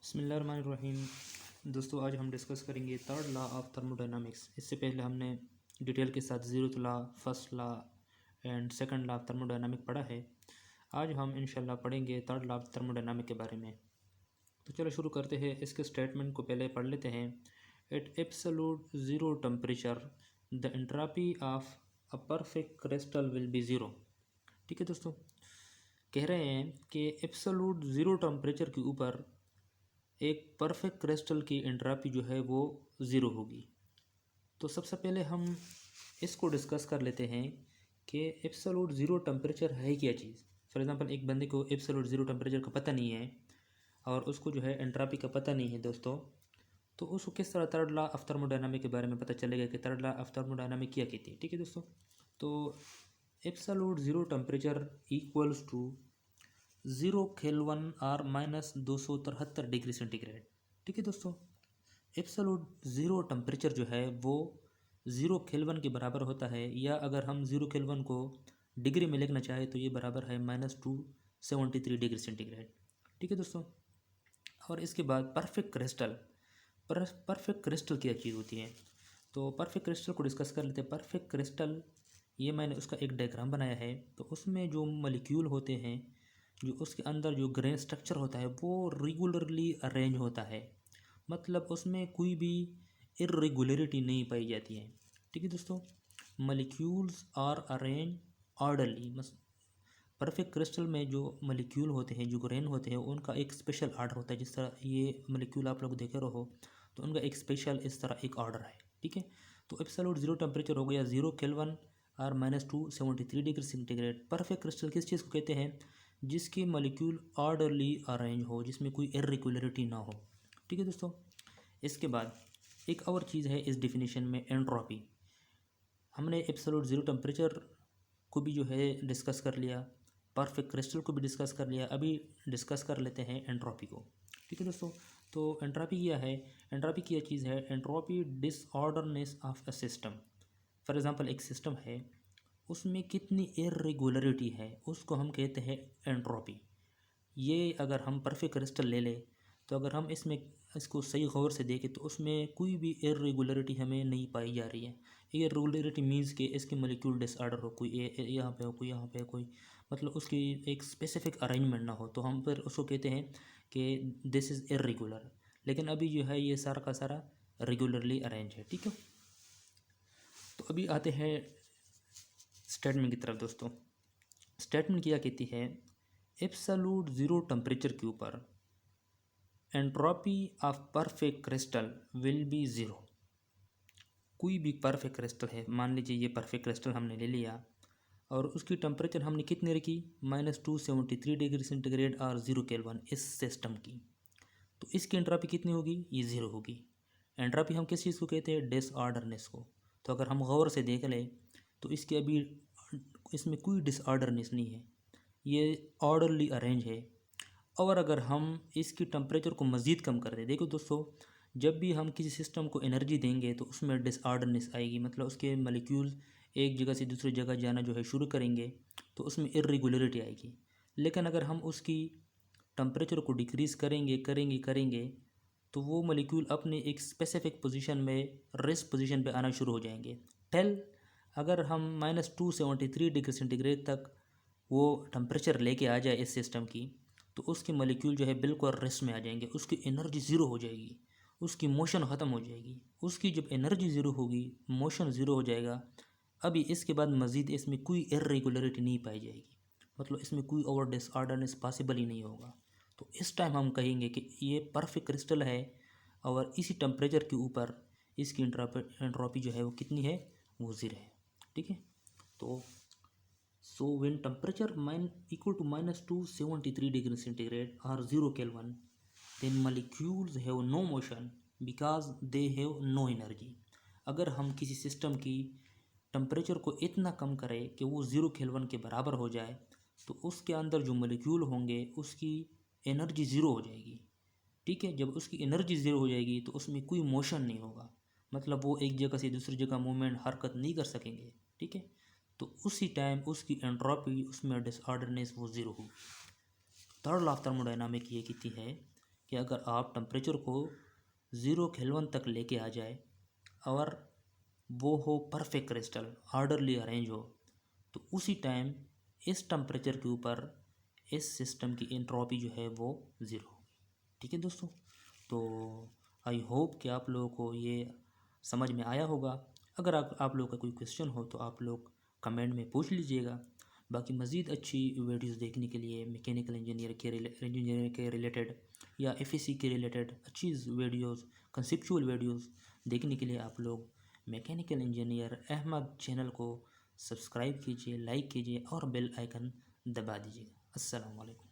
बिस्मिल्लाहिर्रहमानिर्रहीम। दोस्तों, आज हम डिस्कस करेंगे थर्ड लॉ ऑफ थर्मोडायनामिक्स। इससे पहले हमने डिटेल के साथ zeroth law, first law and second law of thermodynamic पढ़ा है। आज हम इंशाल्लाह पढ़ेंगे थर्ड लॉ ऑफ थर्मोडायनामिक के बारे में। तो चलो शुरू करते हैं। इसके स्टेटमेंट को पहले पढ़ लेते हैं। At absolute zero temperature the entropy of a perfect crystal will be zero. ठीक है दोस्तों, कह रहे हैं कि एब्सोल्यूट ज़ीरो टेम्परेचर के ऊपर एक परफेक्ट क्रिस्टल की एंट्रोपी जो है वो ज़ीरो होगी। तो सबसे पहले हम इसको डिस्कस कर लेते हैं कि एब्सोल्यूट ज़ीरो टेम्परेचर है क्या चीज़। फॉर एग्जांपल, एक बंदे को एब्सोल्यूट ज़ीरो टेम्परेचर का पता नहीं है और उसको जो है एंट्रोपी का पता नहीं है दोस्तों, तो उसको किस तरह थर्ड लॉ ऑफ थर्मोडायनामिक के बारे में पता चलेगा कि थर्ड लॉ ऑफ थर्मोडायनामिक क्या कहती है। ठीक है दोस्तों, तो absolute zero temperature equals to 0 kelvin और -273 डिग्री सेंटीग्रेड। ठीक है दोस्तों, एब्सोल्यूट ज़ीरो टेम्परेचर जो है वो 0 केल्विन के बराबर होता है, या अगर हम 0 केल्विन को डिग्री में लिखना चाहें तो ये बराबर है -273 डिग्री सेंटीग्रेड। ठीक है दोस्तों, और इसके बाद परफेक्ट क्रिस्टल। परफेक्ट क्रिस्टल क्या चीज़ होती है, तो परफेक्ट क्रिस्टल को डिस्कस कर लेते हैं। परफेक्ट क्रिस्टल, ये मैंने उसका एक डायग्राम बनाया है। तो उसमें जो मॉलिक्यूल होते हैं, जो उसके अंदर जो ग्रेन स्ट्रक्चर होता है वो रेगुलरली अरेंज होता है, मतलब उसमें कोई भी इरेगुलरिटी नहीं पाई जाती है। ठीक है दोस्तों, molecules are arrange orderly. Perfect crystal में जो मॉलिक्यूल होते हैं, जो ग्रेन होते हैं, उनका एक स्पेशल ऑर्डर होता है। जिस तरह ये मॉलिक्यूल आप लोग देखे रहो तो उनका एक स्पेशल इस तरह एक ऑर्डर है। ठीक है, तो एब्सोल्यूट ज़ीरो टेम्परेचर हो गया 0 केल्विन और -273 डिग्री सेंटीग्रेड। परफेक्ट क्रिस्टल किस चीज़ को कहते हैं, जिसके मॉलिक्यूल ऑर्डरली अरेंज हो, जिसमें कोई इरेगुलरिटी ना हो। ठीक है दोस्तों, इसके बाद एक और चीज़ है इस डिफिनीशन में, एंट्रोपी। हमने एब्सोल्यूट ज़ीरो टेम्परेचर को भी जो है डिस्कस कर लिया, परफेक्ट क्रिस्टल को भी डिस्कस कर लिया। अभी डिस्कस कर लेते हैं एंट्रोपी को। ठीक है दोस्तों, तो एंट्रोपी क्या है, एंट्रोपी क्या चीज़ है। Entropy disorderness of a system. For example, एक सिस्टम है, उसमें कितनी इरेगुलरिटी है उसको हम कहते हैं एंट्रोपी। ये अगर हम परफेक्ट क्रिस्टल ले लें तो अगर हम इसको सही गौर से देखें तो उसमें कोई भी इरेगुलरिटी हमें नहीं पाई जा रही है। इरेगुलरिटी मीन्स कि इसके मॉलिक्यूल डिसऑर्डर हो, कोई यहाँ पे हो, कोई यहाँ पे हो, कोई मतलब उसकी एक स्पेसिफिक अरेंजमेंट ना हो, तो हम फिर उसको कहते हैं कि दिस इज़ इरेगुलर। लेकिन अभी जो है ये सारा का सारा रेगुलरली अरेंज है। ठीक है, तो अभी आते हैं स्टेटमेंट की तरफ। दोस्तों, स्टेटमेंट क्या कहती है, एब्सोल्यूट ज़ीरो टेम्परेचर के ऊपर entropy of perfect crystal will be zero. कोई भी परफेक्ट क्रिस्टल है, मान लीजिए ये परफेक्ट क्रिस्टल हमने ले लिया और उसकी टेम्परेचर हमने कितनी रखी, -273 डिग्री सेंटीग्रेड और 0 केल्विन इस सिस्टम की, तो इसकी एंट्रोपी कितनी होगी, ये ज़ीरो होगी। एंट्रोपी हम किस चीज़ को कहते हैं, डिसऑर्डरनेस को। तो अगर हम गौर से देख लें तो इसके अभी इसमें कोई डिसऑर्डरनेस नहीं है, ये ऑर्डरली अरेंज है। और अगर हम इसकी टेम्परेचर को मज़ीद कम कर दें, देखो दोस्तों, जब भी हम किसी सिस्टम को एनर्जी देंगे तो उसमें डिसऑर्डरनेस आएगी, मतलब उसके मॉलिक्यूल एक जगह से दूसरी जगह जाना जो है शुरू करेंगे, तो उसमें इरेगुलरिटी आएगी। लेकिन अगर हम उसकी टेम्परेचर को डिक्रीज़ करेंगे करेंगे करेंगे तो वो मॉलिक्यूल अपने एक स्पेसिफिक पोजीशन में, रेस्ट पोजीशन पे आना शुरू हो जाएंगे। टेल अगर हम -273 डिग्री सेंटीग्रेड तक वो टेम्परेचर लेके आ जाए इस सिस्टम की, तो उसके मॉलिक्यूल जो है बिल्कुल रेस्ट में आ जाएंगे, उसकी एनर्जी ज़ीरो हो जाएगी, उसकी मोशन ख़त्म हो जाएगी। उसकी जब एनर्जी ज़ीरो होगी, मोशन ज़ीरो हो जाएगा, अभी इसके बाद मज़ीद इसमें कोई इरेगुलरिटी नहीं पाई जाएगी, मतलब इसमें कोई और डिसऑर्डरनेस पॉसिबल ही नहीं होगा। तो इस टाइम हम कहेंगे कि ये परफेक्ट क्रिस्टल है और इसी टेम्परेचर के ऊपर इसकी एंट्रोपी जो है वो कितनी है, वो ज़ीरो है। ठीक है, तो so when temperature equal to -273 degree centigrade or 0 Kelvin, then molecules have no motion because they have no energy। अगर हम किसी सिस्टम की टेम्परेचर को इतना कम करें कि वो 0 केल्विन के बराबर हो जाए, तो उसके अंदर जो मॉलिक्यूल होंगे उसकी एनर्जी ज़ीरो हो जाएगी। ठीक है, जब उसकी एनर्जी ज़ीरो हो जाएगी तो उसमें कोई मोशन नहीं होगा, मतलब वो एक जगह से दूसरी जगह मूवमेंट, हरकत नहीं कर सकेंगे। ठीक है, तो उसी टाइम उसकी एंट्रोपी, उसमें डिसऑर्डरनेस वो ज़ीरो होगी। थर्ड लॉ ऑफ थर्मोडायनामिक ये कहती है कि अगर आप टेम्परेचर को 0 केल्विन तक लेके आ जाए और वो हो परफेक्ट क्रिस्टल, ऑर्डरली अरेंज हो, तो उसी टाइम इस टेम्परेचर के ऊपर इस सिस्टम की एंट्रोपी जो है वो ज़ीरो। ठीक है दोस्तों, तो आई होप कि आप लोगों को ये समझ में आया होगा। अगर आप लोगों का कोई क्वेश्चन हो तो आप लोग कमेंट में पूछ लीजिएगा। बाकी मज़ीद अच्छी वीडियोस देखने के लिए मैकेनिकल इंजीनियर के रिलेटेड या एफएससी के रिलेटेड अच्छी वीडियोस, कंसेप्चुअल वीडियोस देखने के लिए आप लोग मैकेनिकल इंजीनियर अहमद चैनल को सब्सक्राइब कीजिए, लाइक कीजिए और बेल आइकन दबा दीजिए। अस्सलाम वालेकुम।